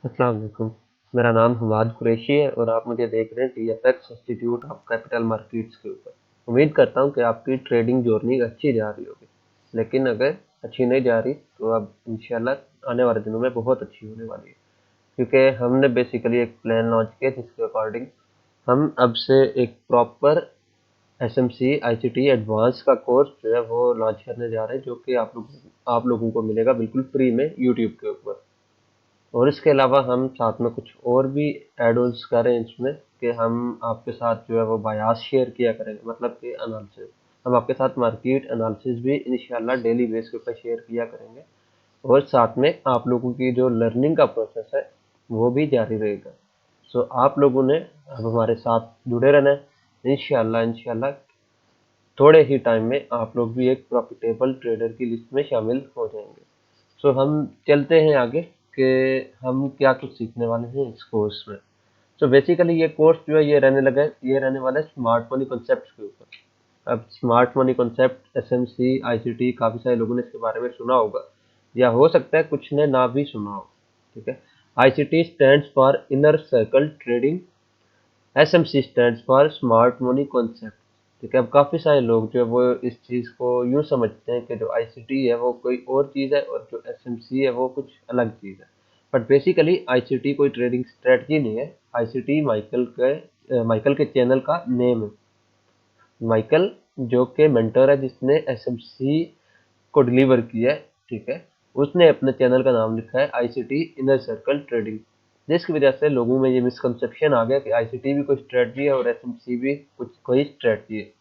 अस्सलाम वालेकुम। मेरा नाम हमाद कुरैशी है और आप मुझे देख रहे हैं TFX institute of capital markets के ऊपर। उम्मीद करता हूं कि आपकी ट्रेडिंग जर्नी अच्छी जा रही होगी, लेकिन अगर अच्छी नहीं जा रही तो अब इंशाल्लाह आने वाले दिनों में बहुत अच्छी होने वाली है, क्योंकि हमने बेसिकली एक प्लान लॉन्च किया जिसके अकॉर्डिंग हम अब से एक प्रॉपर एसएमसी आईसीटी एडवांस का कोर्स जो है वो लॉन्च करने जा रहे हैं, जो कि आप लोगों को मिलेगा बिल्कुल फ्री में यूट्यूब के ऊपर। और इसके अलावा हम साथ में कुछ और भी एड ऑन्स करें इसमें कि हम आपके साथ जो है वो बायास शेयर किया करेंगे, मतलब कि एनालिसिस। हम आपके साथ मार्केट एनालिसिस भी इंशाल्लाह डेली बेस के ऊपर शेयर किया करेंगे, और साथ में आप लोगों की जो लर्निंग का प्रोसेस है वो भी जारी रहेगा। सो आप लोगों ने अब हमारे साथ जुड़े रहना है। इंशाल्लाह इंशाल्लाह थोड़े ही टाइम में आप लोग भी एक प्रॉफिटेबल ट्रेडर की लिस्ट में शामिल हो जाएंगे। सो हम चलते हैं आगे कि हम क्या कुछ सीखने वाले हैं इस कोर्स में। सो बेसिकली ये कोर्स जो है ये रहने वाला है स्मार्ट मनी कॉन्सेप्ट के ऊपर। अब smart money concept, SMC, ICT, काफ़ी सारे लोगों ने इसके बारे में सुना होगा, या हो सकता है कुछ ने ना भी सुना हो। ठीक है। ICT stands for inner circle trading, SMC stands for smart money concept. ठीक है। अब काफ़ी सारे लोग जो है वो इस चीज़ को यूँ समझते हैं कि जो आईसीटी है वो कोई और चीज़ है और जो एसएमसी है वो कुछ अलग चीज़ है। बट बेसिकली आईसीटी कोई ट्रेडिंग स्ट्रेटजी नहीं है। आईसीटी माइकल के चैनल का नेम है। माइकल जो कि मेंटर है जिसने एसएमसी को डिलीवर किया है, ठीक है, उसने अपने चैनल का नाम लिखा है आईसीटी इनर सर्कल ट्रेडिंग। जिसकी वजह से लोगों में ये मिसकंसेप्शन आ गया कि आईसीटी भी कोई स्ट्रेटजी है और एसएमसी भी कुछ कोई स्ट्रेटजी है।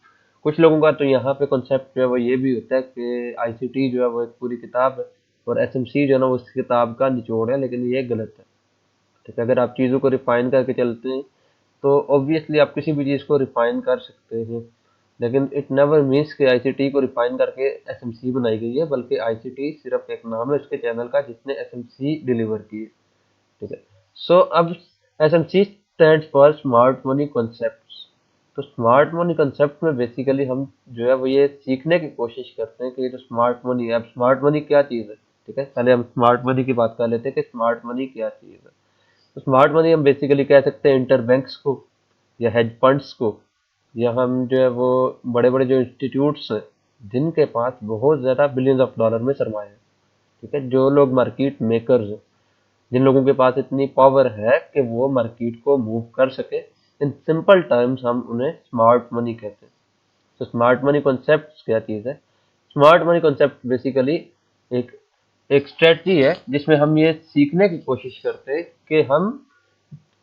कुछ लोगों का तो यहाँ पे कॉन्सेप्ट जो है वो ये भी होता है कि आईसीटी जो है वो एक पूरी किताब है और एसएमसी जो है ना वो उस किताब का निचोड़ है, लेकिन ये गलत है। ठीक है। अगर आप चीज़ों को रिफाइन करके चलते हैं तो ऑब्वियसली आप किसी भी चीज़ को रिफाइन कर सकते हैं, लेकिन इट नेवर मीन्स कि आईसीटी को रिफाइन करके एसएमसी बनाई गई है, बल्कि आईसीटी सिर्फ एक नाम है उसके चैनल का जिसने एसएमसी डिलीवर की है। ठीक है। सो अब SMC stand for smart money concepts. तो स्मार्ट मनी कॉन्सेप्ट में बेसिकली हम जो है वो ये सीखने की कोशिश करते हैं कि ये जो स्मार्ट मनी है, अब स्मार्ट मनी क्या चीज़ है। ठीक है। पहले हम स्मार्ट मनी की बात कर लेते हैं कि स्मार्ट मनी क्या चीज़ है। तो स्मार्ट मनी हम बेसिकली कह सकते हैं इंटरबैंक्स को, या हेज फंड्स को, या हम जो है वो बड़े बड़े जो इंस्टीट्यूट्स हैं जिनके पास बहुत ज़्यादा बिलियंस ऑफ डॉलर में सरमाया है। ठीक है। जो लोग मार्केट मेकर्स हैं, जिन लोगों के पास इतनी पावर है कि वो मार्केट को मूव कर सके, इन सिंपल टर्म्स हम उन्हें स्मार्ट मनी कहते हैं। तो स्मार्ट मनी कॉन्सेप्ट क्या चीज़ है? स्मार्ट मनी कॉन्सेप्ट बेसिकली एक एक स्ट्रेटजी है जिसमें हम ये सीखने की कोशिश करते हैं कि हम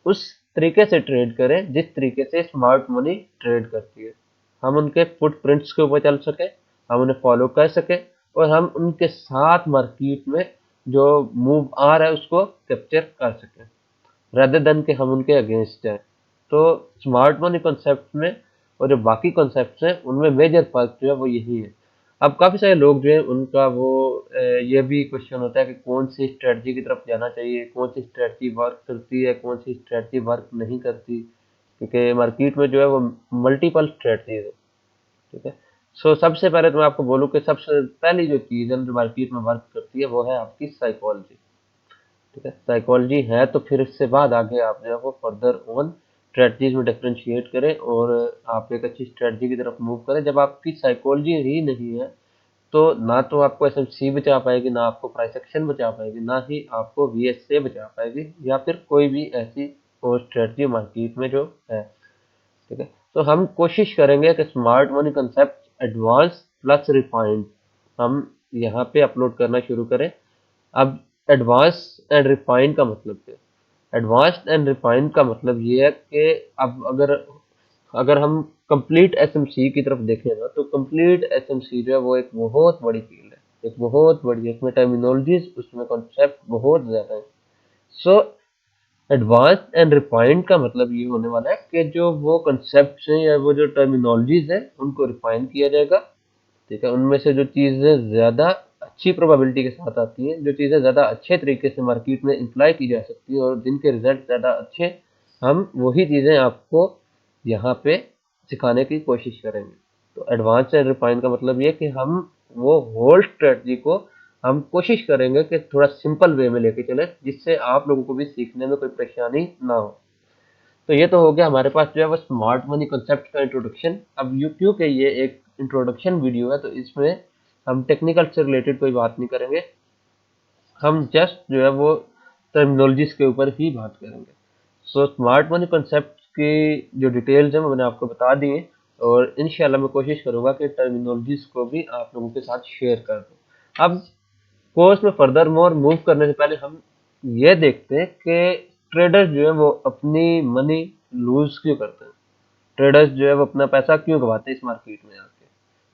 उस तरीके से ट्रेड करें जिस तरीके से स्मार्ट मनी ट्रेड करती है। हम उनके फुटप्रिंट्स के ऊपर चल सके, हम उन्हें फॉलो कर सके, और हम उनके साथ मार्केट में जो मूव आ रहा है उसको कैप्चर कर सकें, रेदर देन कि हम उनके अगेंस्ट जाएं। तो स्मार्ट मनी कॉन्सेप्ट में और जो बाकी कॉन्सेप्ट हैं उनमें मेजर फर्क जो है वो यही है। अब काफ़ी सारे लोग जो हैं उनका वो ये भी क्वेश्चन होता है कि कौन सी स्ट्रेटजी की तरफ जाना चाहिए, कौन सी स्ट्रेटजी वर्क करती है, कौन सी स्ट्रेटजी वर्क नहीं करती, क्योंकि मार्केट में जो है वो मल्टीपल स्ट्रेटजीज है। ठीक है। सो सबसे पहले तो मैं आपको बोलूँ कि सबसे पहली जो चीज़ है जो मार्केट में वर्क करती है वो है आपकी साइकोलॉजी। ठीक है। साइकोलॉजी है तो फिर इससे बाद आगे आप जो है वो फर्दर ओन स्ट्रेटजीज में डिफरेंशिएट करें और आप एक अच्छी स्ट्रेटजी की तरफ मूव करें। जब आपकी साइकोलॉजी ही नहीं है तो ना तो आपको एसएमसी बचा पाएगी, ना आपको प्राइस एक्शन बचा पाएगी, ना ही आपको वीएसए बचा पाएगी, या फिर कोई भी ऐसी और स्ट्रेटजी मार्केट में जो है। ठीक है। तो हम कोशिश करेंगे कि smart money concept advance plus refined हम यहाँ पे अपलोड करना शुरू करें। अब एडवांस एंड रिफाइंड का मतलब क्या है? एडवांस्ड एंड रिफाइंड का मतलब ये है कि अब अगर अगर हम कंप्लीट एसएमसी की तरफ देखें ना, तो कंप्लीट एसएमसी जो है वो एक बहुत बड़ी फील्ड है, एक बहुत बड़ी, इसमें टर्मिनोलॉजीज, उसमें कॉन्सेप्ट बहुत ज़्यादा है। सो एडवांस्ड एंड रिफाइंड का मतलब ये होने वाला है कि जो वो कॉन्सेप्ट हैं या वो जो टर्मिनोलॉजीज है उनको रिफाइन किया जाएगा। ठीक है। उनमें से जो चीज़ें ज़्यादा अच्छी प्रोबेबिलिटी के साथ आती हैं, जो चीज़ें ज़्यादा अच्छे तरीके से मार्केट में इम्प्लाई की जा सकती हैं और जिनके रिजल्ट ज़्यादा अच्छे, हम वही चीज़ें आपको यहाँ पे सिखाने की कोशिश करेंगे। तो एडवांस एंड रिफाइन का मतलब ये कि हम वो होल स्ट्रेटजी को हम कोशिश करेंगे कि थोड़ा सिंपल वे में लेके चले, जिससे आप लोगों को भी सीखने में कोई परेशानी ना हो। तो ये तो हो गया हमारे पास जो है वो स्मार्ट मनी कॉन्सेप्ट का इंट्रोडक्शन। अब यू क्योंकि ये एक इंट्रोडक्शन वीडियो है, तो इसमें हम टेक्निकल से रिलेटेड कोई बात नहीं करेंगे, हम जस्ट जो है वो टर्मिनोलॉजीज के ऊपर ही बात करेंगे। सो स्मार्ट मनी कॉन्सेप्ट की जो डिटेल्स हैं वो मैंने आपको बता दी हैं, और इंशाल्लाह मैं कोशिश करूंगा कि टर्मिनोलॉजीज को भी आप लोगों के साथ शेयर कर दूं। अब कोर्स में फर्दर मोर मूव करने से पहले हम ये देखते हैं कि ट्रेडर्स जो है वो अपनी मनी लूज क्यों करते हैं, ट्रेडर्स जो है वो अपना पैसा क्यों गवाते हैं इस मार्केट में आके।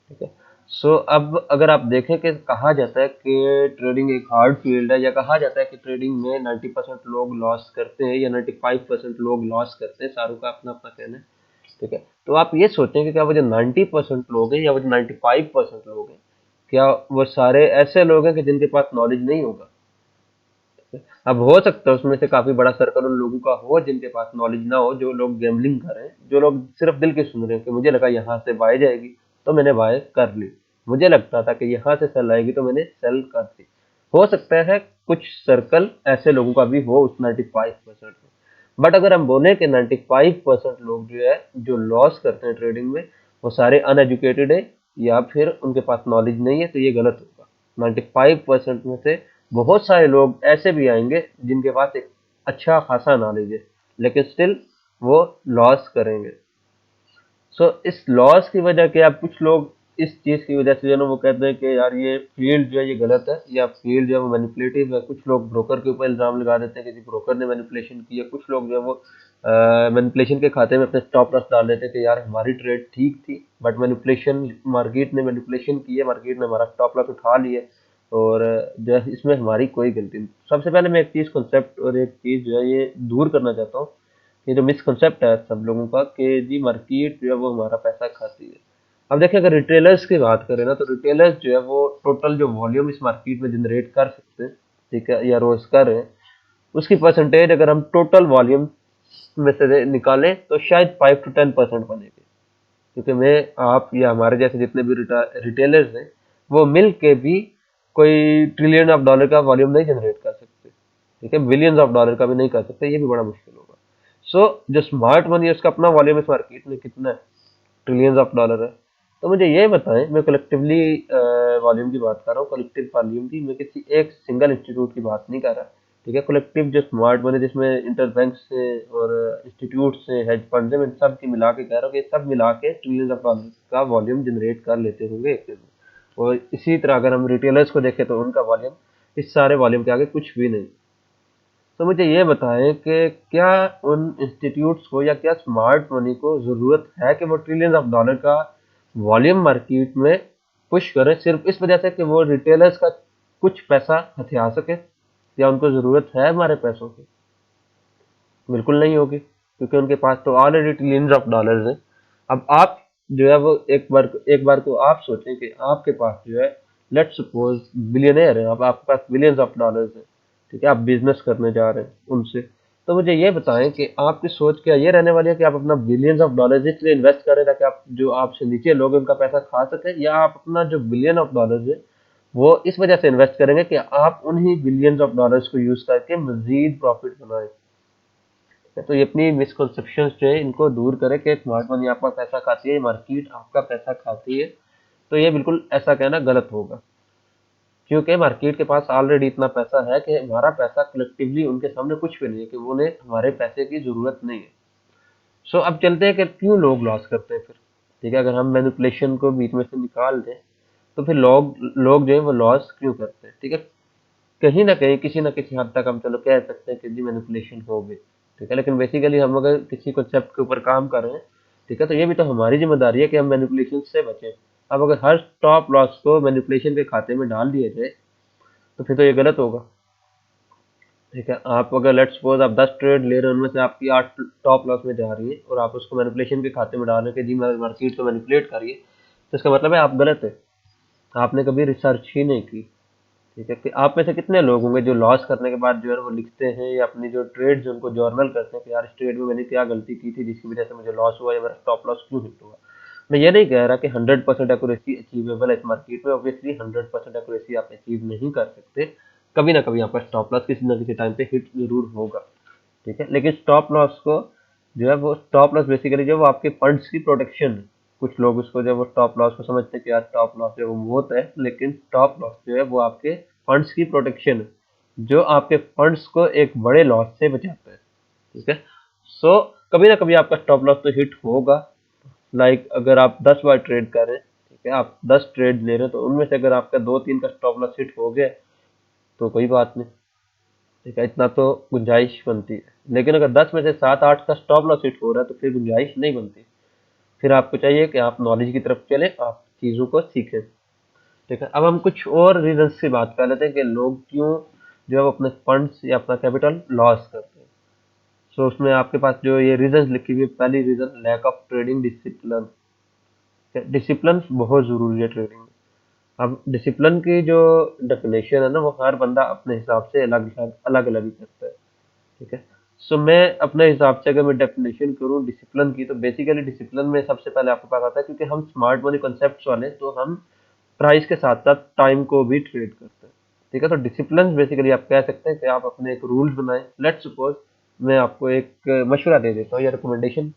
ठीक है। सो अब अगर आप देखें कि कहा जाता है कि ट्रेडिंग एक हार्ड फील्ड है, या कहा जाता है कि ट्रेडिंग में 90% लोग लॉस करते हैं या 95% लोग लॉस करते हैं, सारों का अपना अपना कहना है। ठीक है। तो आप ये सोचें कि क्या वो जो 90% लोग हैं या वो जो 95% लोग हैं, क्या वो सारे ऐसे लोग हैं कि जिनके पास नॉलेज नहीं होगा। अब हो सकता है उसमें से काफी बड़ा सर्कल उन लोगों का हो जिनके पास नॉलेज ना हो, जो लोग गैम्बलिंग कर रहे हैं, जो लोग सिर्फ दिल के सुन रहे हैं कि मुझे लगा यहाँ से बाय जाएगी तो मैंने बाय कर ली, मुझे लगता था कि यहाँ से सेल आएगी तो मैंने सेल कर दी। हो सकता है कुछ सर्कल ऐसे लोगों का भी हो उस 95% में। बट अगर हम बोले कि 95% लोग जो है जो लॉस करते हैं ट्रेडिंग में, वो सारे अनएजुकेटेड है या फिर उनके पास नॉलेज नहीं है, तो ये गलत होगा। 95% में से बहुत सारे लोग ऐसे भी आएंगे जिनके पास एक अच्छा खासा नॉलेज है, लेकिन स्टिल वो लॉस करेंगे। सो इस लॉस की वजह क्या, कुछ लोग इस चीज की वजह से जो है ना वो कहते हैं कि यार ये फील्ड जो है ये गलत है, या फील्ड जो है वो मैनिपुलेटिव है। कुछ लोग ब्रोकर के ऊपर इल्जाम लगा देते हैं कि जी ब्रोकर ने मैनिपुलेशन की है। कुछ लोग जो है वो मैनिपुलेशन के खाते में अपने स्टॉप लॉस डाल देते हैं कि यार हमारी ट्रेड ठीक थी, बट मैनिपुलेशन, मार्केट ने मैनिपुलेशन की है, मार्केट ने हमारा स्टॉप लॉस उठा लिया है, और जो है इसमें हमारी कोई गलती नहीं। सबसे पहले मैं एक चीज कॉन्सेप्ट और एक चीज जो है ये दूर करना चाहता हूँ। ये जो मिसकंसेप्ट है सब लोगों का कि जी मार्केट जो है वो हमारा पैसा खाती है। अब देखिए अगर रिटेलर्स की बात करें ना, तो रिटेलर्स जो है वो टोटल जो वॉल्यूम इस मार्केट में जनरेट कर सकते हैं, ठीक है, या रोज कर रहे हैं, उसकी परसेंटेज अगर हम टोटल वॉल्यूम में से निकालें तो शायद 5 to 10% बनेगी। क्योंकि मैं, आप या हमारे जैसे जितने भी रिटेलर्स हैं, वो मिल के भी कोई ट्रिलियन ऑफ डॉलर का वॉल्यूम नहीं जनरेट कर सकते। ठीक है, बिलियंस ऑफ डॉलर का भी नहीं कर सकते, ये भी बड़ा मुश्किल होगा। सो जो स्मार्ट मनी है उसका अपना वॉल्यूम इस मार्केट में कितना है, ट्रिलियंस ऑफ डॉलर है। तो मुझे ये बताएं, मैं कलेक्टिवली वॉल्यूम की बात कर रहा हूँ, कलेक्टिव वॉल्यूम की, मैं किसी एक सिंगल इंस्टीट्यूट की बात नहीं कर रहा। ठीक है, कलेक्टिव जो स्मार्ट मनी जिसमें इंटरबैंक से और इंस्टीट्यूट से हेज फंड से, मैं सब की मिला के कह रहा हूँ कि सब मिला के ट्रिलियंस ऑफ डॉलर का वॉल्यूम जनरेट कर लेते होंगे एक दिन में। और इसी तरह अगर हम रिटेलर्स को देखें तो उनका वॉल्यूम इस सारे वॉल्यूम के आगे कुछ भी नहीं। तो मुझे ये बताएं कि क्या उन इंस्टीट्यूट्स को या क्या स्मार्ट मनी को जरूरत है कि वो ट्रिलियंस ऑफ डॉलर का वॉल्यूम मार्केट में पुश करें सिर्फ इस वजह से कि वो रिटेलर्स का कुछ पैसा हथिया सके, या उनको जरूरत है हमारे पैसों की? बिल्कुल नहीं होगी, क्योंकि उनके पास तो ऑलरेडी ट्रिलियंस ऑफ डॉलर्स हैं। अब आप जो है वो एक बार को आप सोचें कि आपके पास जो है, लेट सपोज बिलियनर है, अब आपके पास बिलियंस ऑफ डॉलर्स है, ठीक है, आप बिजनेस करने जा रहे हैं उनसे। तो मुझे ये बताएं कि आपकी सोच क्या ये रहने वाली है कि आप अपना बिलियंस ऑफ डॉलर्स इसलिए इन्वेस्ट करें ताकि आप जो आपसे नीचे लोग हैं उनका पैसा खा सकें, या आप अपना जो बिलियन ऑफ डॉलर्स है वो इस वजह से इन्वेस्ट करेंगे कि आप उन्हीं बिलियंस ऑफ डॉलर्स को यूज करके मजीद प्रॉफिट बनाएं। तो ये अपनी मिसकंसेप्शंस जो है इनको दूर करें कि स्मार्ट मनी आपका पैसा खाती है, मार्केट आपका पैसा खाती है। तो ये बिल्कुल ऐसा कहना गलत होगा, क्योंकि मार्केट के पास ऑलरेडी इतना पैसा है कि हमारा पैसा कलेक्टिवली उनके सामने कुछ भी नहीं है, कि उन्हें हमारे पैसे की जरूरत नहीं है। सो अब चलते हैं कि क्यों लोग लॉस करते हैं फिर। ठीक है, अगर हम मैनिपुलेशन को बीच में से निकाल दें तो फिर लोग लोग जो है वो लॉस क्यों करते हैं। ठीक है, कहीं ना कहीं किसी ना किसी हद तक हम चलो कह सकते हैं कि जी मैनिपुलेशन हो गई। ठीक है, लेकिन बेसिकली हम अगर किसी कॉन्सेप्ट के ऊपर काम कर रहे हैं, ठीक है, तो ये भी तो हमारी जिम्मेदारी है कि हम मैनिपुलेशन से बचें। अब अगर हर स्टॉप लॉस को मैनिपुलेशन के खाते में डाल दिया जाए तो फिर तो ये गलत होगा। ठीक है, आप अगर लेट्स सपोज आप 10 ट्रेड ले रहे हैं, उनमें से आपकी 8 टॉप लॉस में जा रही है, और आप उसको मैनिपुलेशन के खाते में डाल रहे हैं कि जी मार्केट को मैनिपुलेट करिए, तो इसका मतलब है आप गलत है, आपने कभी रिसर्च ही नहीं की। ठीक है, कि आप में से कितने लोग होंगे जो लॉस करने के बाद जो है वो लिखते हैं, या अपनी जो ट्रेड्स उनको जर्नल करते हैं कि यार इस ट्रेड में मैंने क्या गलती की थी जिसकी वजह से मुझे लॉस हुआ, या मेरा स्टॉप लॉस क्यों हिट हुआ। मैं ये नहीं कह रहा कि 100% एक्यूरेसी अचीवेबल है इस मार्केट में। ऑब्वियसली 100% एक्यूरेसी आप अचीव नहीं कर सकते, कभी ना कभी आपका स्टॉप लॉस किसी ना किसी टाइम पे हिट जरूर होगा, ठीक है। लेकिन स्टॉप लॉस को जो है, वो स्टॉप लॉस बेसिकली जो वो आपके फंड्स की प्रोटेक्शन है। कुछ लोग उसको जो वो स्टॉप लॉस को समझते हैं कि यार स्टॉप लॉस जो है वो मौत है, लेकिन स्टॉप लॉस जो है वो आपके फंड्स की प्रोटेक्शन है, जो आपके फंड्स को एक बड़े लॉस से बचाता है, ठीक है। सो कभी ना कभी आपका स्टॉप लॉस तो हिट होगा। अगर आप 10 बार ट्रेड कर रहे हैं, ठीक है, आप 10 ट्रेड ले रहे हैं, तो उनमें से अगर आपका 2-3 का स्टॉप लॉस हिट हो गया तो कोई बात नहीं, ठीक है, इतना तो गुंजाइश बनती है। लेकिन अगर 10 में से 7-8 का स्टॉप लॉस हिट हो रहा है तो फिर गुंजाइश नहीं बनती। फिर आपको चाहिए कि आप नॉलेज की तरफ चले, आप चीज़ों को सीखें, ठीक है। अब हम कुछ और रीजंस की बात कर लेते हैं कि लोग क्यों जो है वो अपने फंड्स या अपना कैपिटल लॉस करते हैं। सो उसमें आपके पास जो ये रीजंस लिखी हुई है, पहली reason lack of trading discipline. Discipline बहुत जरूरी है ट्रेडिंग में। अब डिसिप्लिन की जो डेफिनेशन है ना, वो हर बंदा अपने हिसाब से अलग अलग अलग ही करता है, ठीक है। सो मैं अपने हिसाब से अगर मैं डेफिनेशन करूँ डिसिप्लिन की, तो बेसिकली डिसिप्लिन में सबसे पहले आपको पास आता है, क्योंकि हम स्मार्ट मनी कॉन्सेप्ट्स वाले हैं, तो हम प्राइस के साथ साथ टाइम को भी ट्रेड करते हैं, ठीक है। तो डिसिप्लिन बेसिकली आप कह सकते हैं कि आप अपने एक रूल्स बनाएं। लेट्स सपोज मैं आपको एक मशवरा दे देता हूँ या रिकमेंडेशन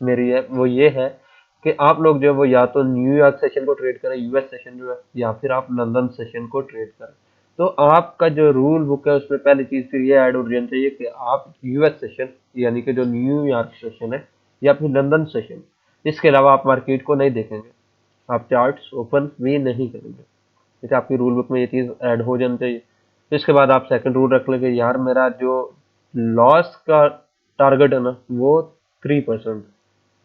मेरी है, वो ये है कि आप लोग जो है वो या तो न्यूयॉर्क सेशन को ट्रेड करें, यूएस सेशन जो है, या फिर आप लंदन सेशन को ट्रेड करें। तो आपका जो रूल बुक है उसमें पहली चीज फिर ये ऐड हो जानी चाहिए कि आप यूएस सेशन यानी कि जो न्यूयॉर्क सेशन है या फिर लंदन सेशन, इसके अलावा आप मार्केट को नहीं देखेंगे, आप चार्ट्स ओपन भी नहीं करेंगे, ठीक है। आपकी रूल बुक में ये चीज ऐड हो जानी चाहिए। तो इसके बाद आप सेकंड रूल रख लेंगे, यार मेरा जो लॉस का टारगेट है ना वो 3%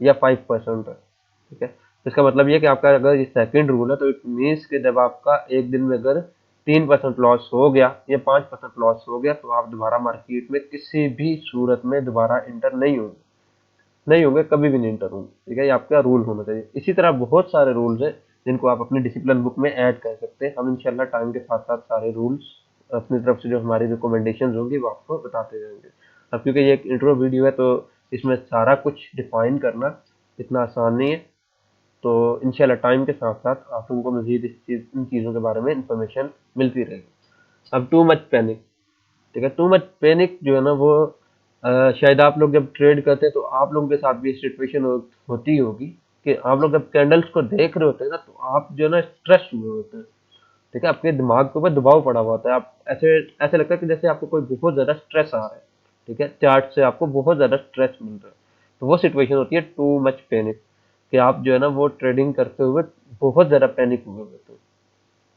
या 5% है, ठीक है। तो इसका मतलब ये कि आपका अगर ये सेकंड रूल है, तो इट मीन्स कि जब आपका एक दिन में अगर 3% लॉस हो गया या 5% लॉस हो गया, तो आप दोबारा मार्केट में किसी भी सूरत में दोबारा इंटर नहीं होंगे, कभी भी नहीं इंटर होंगे, ठीक है। ये आपका रूल होना चाहिए। इसी तरह बहुत सारे रूल्स हैं जिनको आप अपनी डिसिप्लिन बुक में ऐड कर सकते हैं। हम इंशाल्लाह टाइम के साथ साथ सारे रूल्स अपनी तरफ से जो हमारी रिकमेंडेशन होंगी वो आपको बताते जाएंगे। अब क्योंकि ये एक इंट्रो वीडियो है, तो इसमें सारा कुछ डिफाइन करना इतना आसान नहीं है। तो इंशाल्लाह टाइम के साथ साथ आप लोगों को मजीद इन चीज़ों के बारे में इंफॉर्मेशन मिलती रहेगी। अब टू मच पैनिक, ठीक है। टू मच पैनिक जो है ना वो शायद आप लोग जब ट्रेड करते हैं तो आप लोगों के साथ भी सिचुएशन होती होगी कि आप लोग जब कैंडल्स को देख रहे होते हैं ना, तो आप जो है ना स्ट्रेस हुए होते हैं, ठीक है। आपके दिमाग के ऊपर दबाव पड़ा हुआ होता है, आप ऐसे ऐसे लगता है कि जैसे आपको कोई बहुत ज्यादा स्ट्रेस आ रहा है, ठीक है, चार्ट से आपको बहुत ज्यादा स्ट्रेस मिल रहा है। तो वो सिचुएशन होती है टू मच पैनिक, कि आप जो है ना वो ट्रेडिंग करते हुए बहुत ज्यादा पैनिक हुए होते हैं,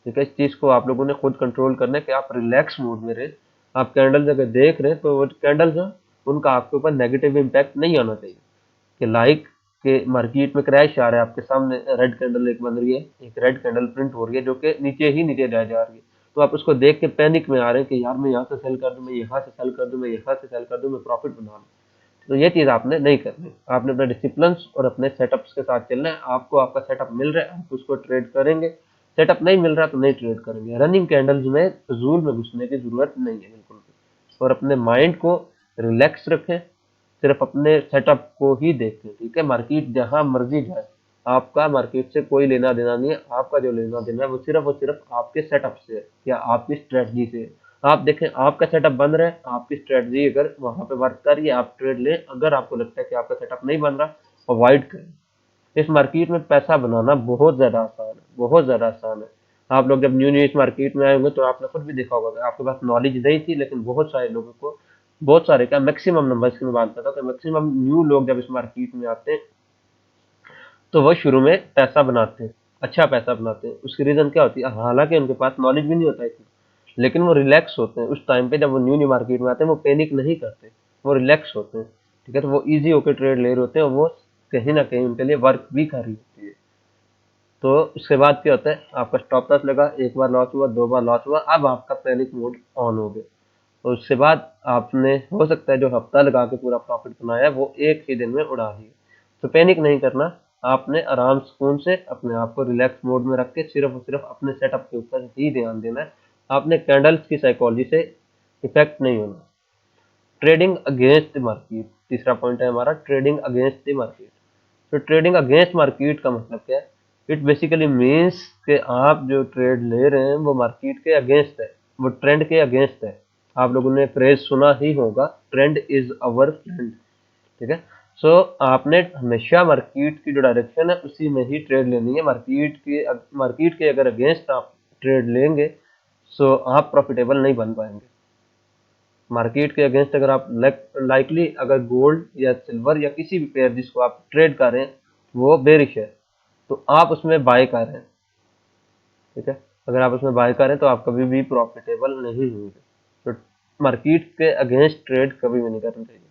ठीक है। इस चीज को आप लोगों ने खुद कंट्रोल करना है कि आप रिलैक्स मूड में रहे। आप कैंडल्स अगर देख रहे हैं तो वो कैंडल्स हैं, उनका आपके ऊपर नेगेटिव इम्पैक्ट नहीं आना चाहिए, कि के मार्केट में क्रैश आ रहा है, आपके सामने रेड कैंडल एक बन रही है, एक रेड कैंडल प्रिंट हो रही है जो कि नीचे ही नीचे रह जा रही है, तो आप उसको देख के पैनिक में आ रहे हैं कि यार मैं यहाँ से सेल कर दूं, मैं यहाँ से सेल कर दूं, मैं यहाँ से सेल कर दूं, मैं प्रॉफिट बना लूं। तो ये चीज आपने नहीं करनी। आपने अपने डिसिप्लिन और अपने सेटअप्स के साथ चलना है। आपको आपका सेटअप मिल रहा है, आप उसको ट्रेड करेंगे। सेटअप नहीं मिल रहा तो नहीं ट्रेड करेंगे। रनिंग कैंडल्स में फजूल में घुसने की जरूरत नहीं है बिल्कुल भी। और अपने माइंड को रिलैक्स रखें, सिर्फ अपने सेटअप को ही देखें, ठीक है। मार्केट जहां मर्जी जाए, आपका मार्केट से कोई लेना देना नहीं है। आपका जो लेना देना है वो सिर्फ और सिर्फ आपके सेटअप से है या आपकी स्ट्रेटजी से है। आप देखें आपका सेटअप बन रहा है, आपकी स्ट्रेटजी अगर वहां पे वर्क कर रही है आप ट्रेड लें। अगर आपको लगता है कि आपका सेटअप नहीं बन रहा, अवॉइड करें। इस मार्केट में पैसा बनाना बहुत ज्यादा आसान है, बहुत ज्यादा आसान है। आप लोग जब न्यू न्यू इस मार्केट में आए होंगे तो आपने खुद भी देखा होगा कि आपके पास नॉलेज नहीं थी, लेकिन बहुत सारे लोगों को, बहुत सारे क्या, मैक्सिमम नंबर्स की मैं बात करता हूँ कि मैक्सिमम न्यू लोग जब इस मार्केट में आते हैं तो वो शुरू में पैसा बनाते हैं, अच्छा पैसा बनाते हैं। उसकी रीजन क्या होती है, हालांकि उनके पास नॉलेज भी नहीं होता इतना, लेकिन वो रिलैक्स होते हैं उस टाइम पे। जब वो न्यू न्यू मार्केट में आते हैं वो पैनिक नहीं करते, वो रिलैक्स होते हैं, ठीक है। तो वो इजी होकर ट्रेड ले रहे होते हैं और वो कहीं ना कहीं उनके लिए वर्क भी कर रही होती है। तो उसके बाद क्या होता है, आपका स्टॉप लॉस लगा, एक बार लॉस हुआ, 2 बार लॉस हुआ, अब आपका पैनिक मोड ऑन हो गया। और उसके बाद आपने हो सकता है जो हफ्ता लगा के पूरा प्रॉफिट बनाया है वो एक ही दिन में उड़ा दिया। तो पैनिक नहीं करना, आपने आराम सुकून से अपने आप को रिलैक्स मोड में रख के सिर्फ और सिर्फ अपने सेटअप के ऊपर ही ध्यान देना है। आपने कैंडल्स की साइकोलॉजी से इफेक्ट नहीं होना। ट्रेडिंग अगेंस्ट द मार्केट, तीसरा पॉइंट है हमारा, ट्रेडिंग अगेंस्ट द मार्केट। तो ट्रेडिंग अगेंस्ट मार्केट का मतलब क्या है? इट बेसिकली मीन्स कि आप जो ट्रेड ले रहे हैं वो मार्केट के अगेंस्ट है, वो ट्रेंड के अगेंस्ट है। आप लोगों ने फ्रेज सुना ही होगा, ट्रेंड इज अवर फ्रेंड। ठीक है। सो आपने हमेशा मार्केट की जो डायरेक्शन है उसी में ही ट्रेड लेनी है। मार्केट के अगर अगेंस्ट आप ट्रेड लेंगे सो आप प्रॉफिटेबल नहीं बन पाएंगे। मार्केट के अगेंस्ट अगर आप लाइकली अगर गोल्ड या सिल्वर या किसी भी पेयर जिसको आप ट्रेड कर रहे हैं वो बेरिश है तो आप उसमें बाय कर रहे हैं। ठीक है। अगर आप उसमें बाय करें तो आप कभी भी प्रॉफिटेबल नहीं होंगे। तो मार्केट के अगेंस्ट ट्रेड कभी भी नहीं करना चाहिए।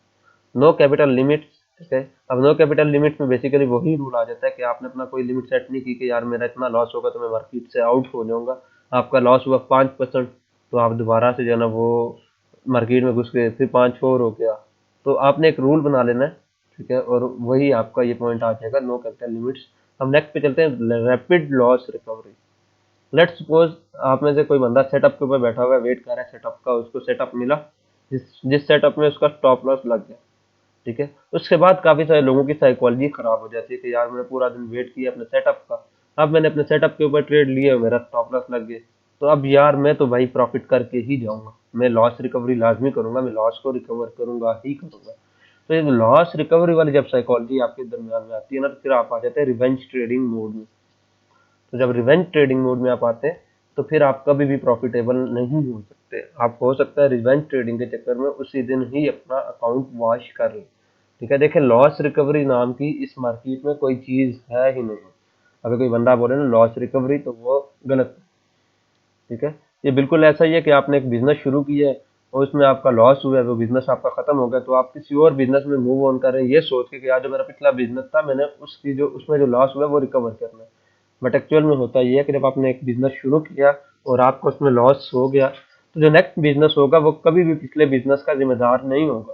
No capital limit. ठीक है। अब नो कैपिटल लिमिट में बेसिकली वही रूल आ जाता है कि आपने अपना कोई लिमिट सेट नहीं की कि यार मेरा इतना लॉस होगा तो मैं मार्केट से आउट हो जाऊंगा। आपका लॉस हुआ 5%, तो आप दोबारा से जो है ना वो मार्केट में घुस गए, फिर 5 और हो गया। तो आपने एक रूल बना लेना है। ठीक है। और वही आपका ये पॉइंट आ जाएगा, नो कैपिटल लिमिट्स। हम नेक्स्ट पे चलते हैं, rapid loss recovery. Let's suppose आप में से कोई बंदा सेटअप के ऊपर बैठा हुआ है, वेट कर रहा है सेटअप का, उसको सेटअप मिला, जिस जिस सेटअप में उसका स्टॉप लॉस लग गया। ठीक है। उसके बाद काफी सारे लोगों की साइकोलॉजी खराब हो जाती है कि यार मैंने पूरा दिन वेट किया अपने सेटअप का, अब मैंने अपने सेटअप के ऊपर ट्रेड लिया, मेरा स्टॉप लॉस लग गया, तो अब यार मैं तो भाई प्रॉफिट करके ही जाऊंगा, मैं लॉस रिकवरी लाजमी करूंगा, मैं लॉस को रिकवर करूंगा ही करूंगा। तो ये लॉस रिकवरी वाली जब साइकोलॉजी आपके दरमियान में आती है ना, तो फिर आप आ जाते हैं रिवेंज ट्रेडिंग मोड में। तो जब रिवेंज ट्रेडिंग मोड में आप आते हैं तो फिर आप कभी भी प्रॉफिटेबल नहीं हो सकते। आप हो सकता है रिवेंज ट्रेडिंग के चक्कर में उसी दिन ही अपना अकाउंट वॉश कर लें। ठीक है। देखिए, लॉस रिकवरी नाम की इस मार्केट में कोई चीज है ही नहीं। अगर कोई बंदा बोले ना लॉस रिकवरी तो वो गलत है। ठीक है। ये बिल्कुल ऐसा ही है कि आपने एक बिजनेस शुरू किया है और उसमें आपका लॉस हुआ है, वो बिजनेस आपका खत्म हो गया, तो आप किसी और बिजनेस में मूव ऑन कर रहे हैं ये सोच के कि यार जो मेरा पिछला बिजनेस था मैंने उसकी जो उसमें जो लॉस हुआ है वो रिकवर करना है। बट एक्चुअल में होता ये है कि जब आपने एक बिजनेस शुरू किया और आपको उसमें लॉस हो गया तो जो नेक्स्ट बिजनेस होगा वो कभी भी पिछले बिजनेस का जिम्मेदार नहीं होगा।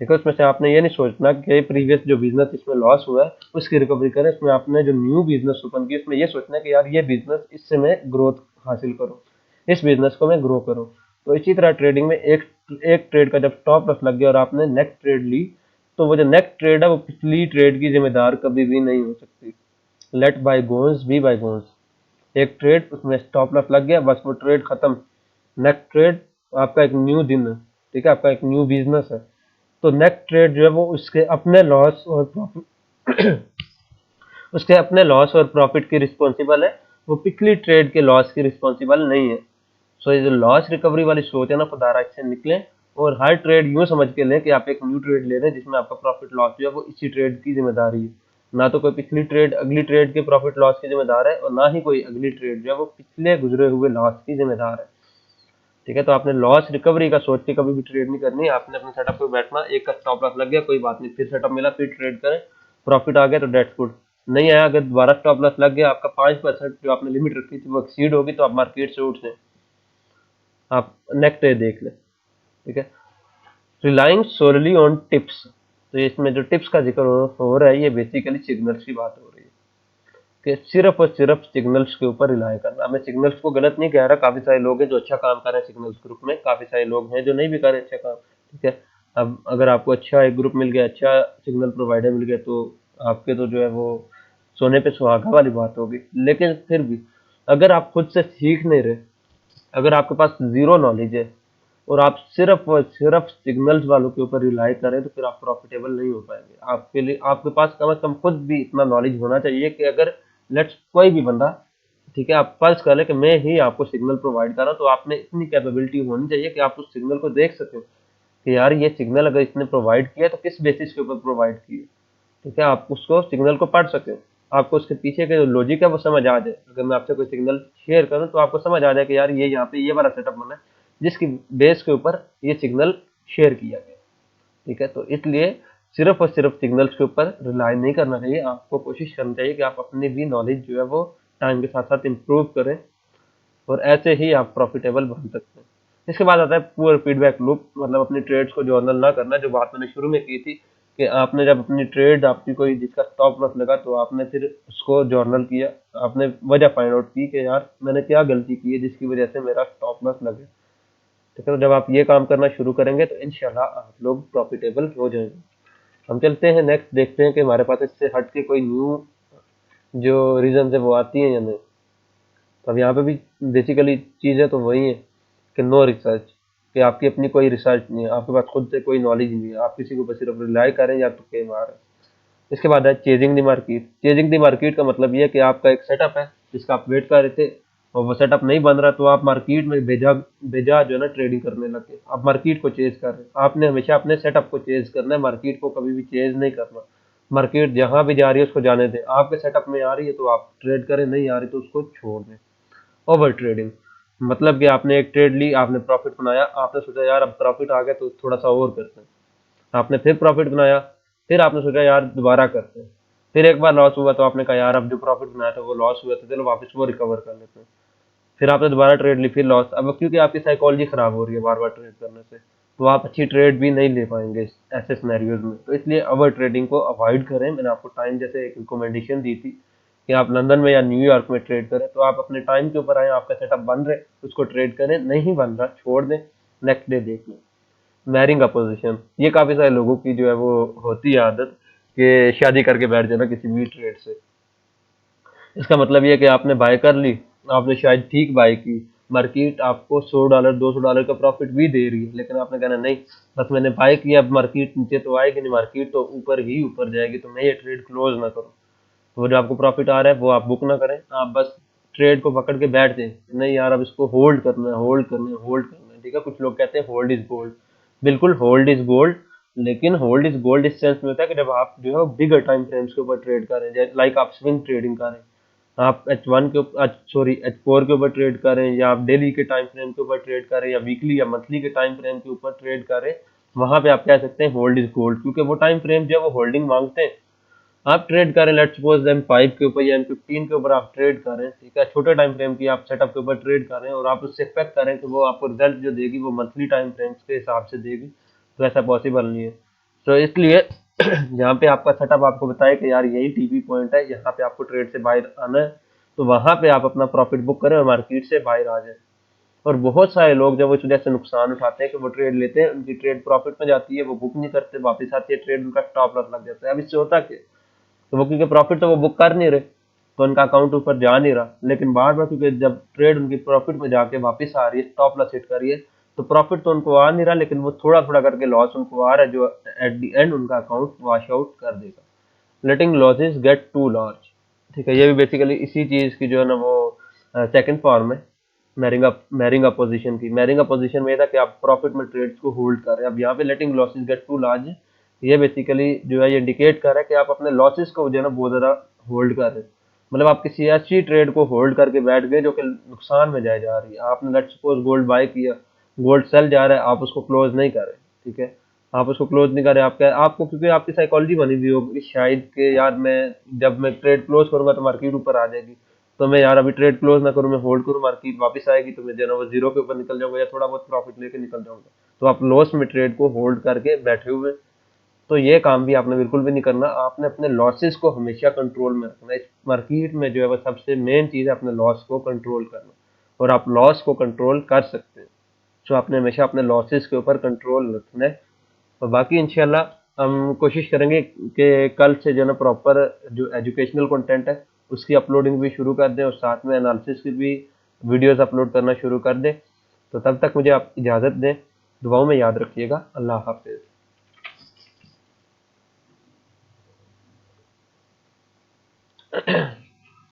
ठीक है। उसमें से आपने ये नहीं सोचना कि प्रीवियस जो बिजनेस इसमें लॉस हुआ है उसकी रिकवरी करें। इसमें आपने जो न्यू बिजनेस ओपन किया इसमें ये सोचना है कि यार ये बिजनेस इससे मैं ग्रोथ हासिल करूँ, इस बिजनेस को मैं ग्रो करूँ। तो इसी तरह ट्रेडिंग में एक एक ट्रेड का जब स्टॉप लॉस लग गया और आपने नेक्स्ट ट्रेड ली तो वो जो नेक्स्ट ट्रेड है वो पिछली ट्रेड की जिम्मेदार कभी भी नहीं हो सकती। Let bygones be bygones. एक ट्रेड उसमें स्टॉप लॉस लग गया, बस वो ट्रेड खत्म। नेक्स्ट ट्रेड आपका एक न्यू दिन है। ठीक है। आपका एक न्यू बिजनेस है। तो नेक्स्ट ट्रेड जो है वो उसके अपने लॉस और प्रॉफिट उसके अपने लॉस और प्रॉफिट की रिस्पॉन्सिबल है, वो पिछली ट्रेड के लॉस की रिस्पॉन्सिबल नहीं है। सो ये जो लॉस रिकवरी वाली सोच है ना, खुदारा इससे निकलें और हर ट्रेड यूं समझ के लें कि आप एक न्यू ट्रेड ले रहे हैं जिसमें आपका प्रॉफिट लॉस जो है वो इसी ट्रेड की जिम्मेदारी है। ना तो कोई पिछली ट्रेड अगली ट्रेड के प्रॉफिट लॉस की जिम्मेदार है और ना ही कोई अगली ट्रेड जो है वो पिछले गुजरे हुए लॉस की जिम्मेदार है। ठीक है। तो आपने लॉस रिकवरी का सोच के कभी भी ट्रेड नहीं करनी। आपने अपने सेटअप पे बैठना, एक का स्टॉप लॉस लग गया कोई बात नहीं, फिर सेटअप मिला फिर ट्रेड करें, प्रॉफिट आ गया तो डेट्स गुड। नहीं आया, अगर दोबारा स्टॉप लॉस लग गया, आपका 5% जो आपने लिमिट रखी थी वो एक्सीड होगी तो आप मार्केट से उठ जाए, आप नेक्स्ट डे देख लें। ठीक है। Relying solely on tips. तो इसमें जो टिप्स का जिक्र हो रहा है ये बेसिकली सिग्नल्स की बात हो रही है कि सिर्फ और सिर्फ सिग्नल्स के ऊपर रिलाय करना। मैं सिग्नल्स को गलत नहीं कह रहा, काफी सारे लोग हैं जो अच्छा काम कर रहे हैं सिग्नल्स ग्रुप में, काफी सारे लोग हैं जो नहीं भी कर रहे अच्छा काम। ठीक है। अब अगर आपको अच्छा एक ग्रुप मिल गया, अच्छा सिग्नल प्रोवाइडर मिल गया तो आपके तो जो है वो सोने पे सुहागा वाली बात होगी। लेकिन फिर भी अगर आप खुद से सीख नहीं रहे, अगर आपके पास जीरो नॉलेज है और आप सिर्फ और सिर्फ सिग्नल्स वालों के ऊपर रिलाई करें तो फिर आप प्रॉफिटेबल नहीं हो पाएंगे। आपके लिए आपके पास कम से कम खुद भी इतना नॉलेज होना चाहिए कि अगर लेट्स कोई भी बंदा, ठीक है, आप फर्ज कर लें कि मैं ही आपको सिग्नल प्रोवाइड कर रहा हूँ तो आप में इतनी कैपेबिलिटी होनी चाहिए कि आप उस सिग्नल को देख सकें कि यार ये सिग्नल अगर इसने प्रोवाइड किया तो किस बेसिस के ऊपर प्रोवाइड किया। ठीक है। आप उसको सिग्नल को पढ़ सकें, आपको उसके पीछे के जो लॉजिक है वो समझ आ जाए। अगर मैं आपसे कोई सिग्नल शेयर करूं तो आपको समझ आ जाए कि यार ये यहाँ पे ये वाला सेटअप बना है जिसकी बेस के ऊपर ये सिग्नल शेयर किया गया। ठीक है। तो इसलिए सिर्फ और सिर्फ सिग्नल्स के ऊपर रिलाई नहीं करना चाहिए। आपको कोशिश करनी चाहिए कि आप अपनी भी नॉलेज जो है वो टाइम के साथ साथ इम्प्रूव करें और ऐसे ही आप प्रॉफिटेबल बन सकते हैं। इसके बाद आता है पुअर फीडबैक लूप, मतलब अपनी ट्रेड्स को जर्नल ना करना, जो बात मैंने शुरू में की थी कि आपने जब अपनी ट्रेड आपकी कोई जिसका स्टॉप लॉस लगा तो आपने फिर उसको जर्नल किया, आपने वजह फाइंड आउट की कि यार मैंने क्या गलती की है जिसकी वजह से मेरा स्टॉप लॉस लगे। ठीक है। तो जब आप ये काम करना शुरू करेंगे तो इंशाल्लाह आप लोग प्रॉफिटेबल हो जाएंगे। हम चलते हैं नेक्स्ट, देखते हैं कि हमारे पास इससे हट के कोई न्यू जो रीजन है वो आती है या नहीं। तो अब यहाँ पे भी बेसिकली चीज़ें तो वही है कि नो रिसर्च, कि आपकी अपनी कोई रिसर्च नहीं है, आपके पास खुद से कोई नॉलेज नहीं है, आप किसी के ऊपर सिर्फ रिलाई करें या तुक्के मारें। इसके बाद है chasing the market. Chasing the market का मतलब ये है कि आपका एक सेटअप है जिसका आप वेट कर रहे थे और वो सेटअप नहीं बन रहा, तो आप मार्केट में बेजा बेजा जो है ना ट्रेडिंग करने लगे, आप मार्केट को चेज कर रहे हैं। आपने हमेशा अपने सेटअप को चेज करना है, मार्केट को कभी भी चेज नहीं करना। मार्केट जहां भी जा रही है उसको जाने दें, आपके सेटअप में आ रही है तो आप ट्रेड करें, नहीं आ रही तो उसको छोड़ दें। ओवर ट्रेडिंग मतलब कि आपने एक ट्रेड ली, आपने प्रॉफिट बनाया, आपने सोचा यार अब प्रॉफिट आ गया तो थोड़ा सा और करते हैं, आपने फिर प्रॉफिट बनाया, फिर आपने सोचा यार दोबारा करते हैं, फिर एक बार लॉस हुआ तो आपने कहा यार अब जो प्रॉफिट बनाया था वो लॉस हुआ था, चलो वापस वो रिकवर कर लेते हैं। फिर आपने दोबारा ट्रेड ली, फिर लॉस। अब क्योंकि आपकी साइकोलॉजी खराब हो रही है बार बार ट्रेड करने से, तो आप अच्छी ट्रेड भी नहीं ले पाएंगे ऐसे सिनेरियोज में। तो इसलिए ओवर ट्रेडिंग को अवॉइड करें। मैंने आपको टाइम जैसे एक रिकमेंडेशन दी थी कि आप लंदन में या न्यूयॉर्क में ट्रेड करें, तो आप अपने टाइम के ऊपर आए, आपका सेटअप बन रहे उसको ट्रेड करें, नहीं बन रहा छोड़ दें, नेक्स्ट डे देख लें। मैरिंग अपोजिशन, ये काफी सारे लोगों की जो है वो होती है आदत कि शादी करके बैठ जाना किसी भी ट्रेड से। इसका मतलब ये है कि आपने बाय कर ली, आपने शायद ठीक बाय की, मार्केट आपको $100 $200 का प्रॉफिट भी दे रही है, लेकिन आपने कहना नहीं बस मैंने बाय किया, अब मार्केट नीचे तो आएगी नहीं, मार्केट तो ऊपर ही ऊपर जाएगी, तो मैं ये ट्रेड क्लोज ना करूँ। वो जो आपको प्रॉफिट आ रहा है वो आप बुक ना करें, आप बस ट्रेड को पकड़ के बैठ जाएं, नहीं यार अब इसको होल्ड करना है, होल्ड करना है, होल्ड करना है। ठीक है, कुछ लोग कहते हैं होल्ड इज गोल्ड, बिल्कुल होल्ड इज गोल्ड, लेकिन होल्ड इज गोल्ड इस सेंस में होता है कि जब आप जो है बिगर टाइम फ्रेम्स के ऊपर ट्रेड करें, लाइक आप स्विंग ट्रेडिंग करें, आप H1 के ऊपर, सॉरी H4 के ऊपर ट्रेड करें, या आप डेली के टाइम फ्रेम के ऊपर ट्रेड करें, या वीकली या मंथली के टाइम फ्रेम के ऊपर ट्रेड करें, वहां पे आप कह सकते हैं होल्ड इज गोल्ड, क्योंकि वो टाइम फ्रेम जो है वो होल्डिंग मांगते हैं। आप ट्रेड करें, लेट्स सपोज M5 के ऊपर या M15 के ऊपर आप ट्रेड करें, ठीक है, छोटे टाइम फ्रेम की आप सेटअप के ऊपर ट्रेड करें और आप उससे एक्सपेक्ट करें कि वो आपको रिजल्ट जो देगी वो मंथली टाइम फ्रेम्स के हिसाब से देगी, तो ऐसा पॉसिबल नहीं है। तो इसलिए जहाँ पे आपका सेटअप आपको बताए कि यार यही टीपी पॉइंट है, यहाँ पे आपको ट्रेड से बाहर आना है, तो वहां पे आप अपना प्रॉफिट बुक करें और मार्केट से बाहर आ जाए। और बहुत सारे लोग जब इस वजह से नुकसान उठाते हैं कि वो ट्रेड लेते हैं, उनकी ट्रेड प्रॉफिट में जाती है, वो बुक नहीं करते, वापस आती है ट्रेड, उनका स्टॉप लॉस लग जाता है। अब इससे होता क्या, तो वो क्योंकि प्रॉफिट तो वो बुक कर नहीं रहे, तो उनका अकाउंट ऊपर जा नहीं रहा, लेकिन बार बार क्योंकि जब ट्रेड उनकी प्रॉफिट में जाके वापस आ रही है, स्टॉप लॉस हिट कर रही है, तो प्रॉफिट तो उनको आ नहीं रहा, लेकिन वो थोड़ा थोड़ा करके लॉस उनको आ रहा है, जो एट द एंड उनका अकाउंट वॉश आउट कर देगा। लेटिंग लॉसेस गेट टू लार्ज, ठीक है, ये भी बेसिकली इसी चीज की जो है ना वो सेकंड फॉर्म है मैरिंग अपोजिशन की। मैरिंग अपोजिशन में ये था कि आप प्रॉफिट में ट्रेड्स को होल्ड कर रहे हैं। अब यहाँ पे लेटिंग लॉसेस गेट टू लार्ज, ये बेसिकली जो है ये इंडिकेट कर रहा है कि आप अपने लॉसेस को जो है ना बहुत ज़्यादा होल्ड कर रहे हैं। मतलब आप किसी ऐसी ट्रेड को होल्ड करके बैठ गए जो कि नुकसान में जाए जा रही है। आपने लेट्स सपोज गोल्ड बाय किया, गोल्ड सेल जा रहा है, आप उसको क्लोज नहीं कर रहे, ठीक है, आप उसको क्लोज नहीं कर रहे, आप क्या, आपको क्योंकि आपकी साइकोलॉजी बनी हुई होगी शायद कि यार मैं जब मैं ट्रेड क्लोज करूंगा तो मार्केट ऊपर आ जाएगी, तो मैं यार अभी ट्रेड क्लोज ना करूं, मैं होल्ड करूं, मार्केट वापस आएगी तो मैं जो है ना वो जीरो के ऊपर निकल जाऊंगा या थोड़ा बहुत प्रॉफिट लेके निकल जाऊंगा। तो आप लॉस में ट्रेड को होल्ड करके बैठे हुए, तो ये काम भी आपने बिल्कुल भी नहीं करना। आपने अपने लॉसेस को हमेशा कंट्रोल में रखना है। इस मार्केट में जो है वो सबसे मेन चीज़ है अपने लॉस को कंट्रोल करना, और आप लॉस को कंट्रोल कर सकते हैं, तो आपने हमेशा अपने लॉसेस के ऊपर कंट्रोल रखना है। और बाकी इंशाल्लाह हम कोशिश करेंगे कि कल से जो है ना प्रॉपर जो एजुकेशनल कंटेंट है उसकी अपलोडिंग भी शुरू कर दें, और साथ में एनालिसिस की भी वीडियोस अपलोड करना शुरू कर दें। तो तब तक मुझे आप इजाज़त दें, दुआओं में याद रखिएगा। अल्लाह हाफिज़।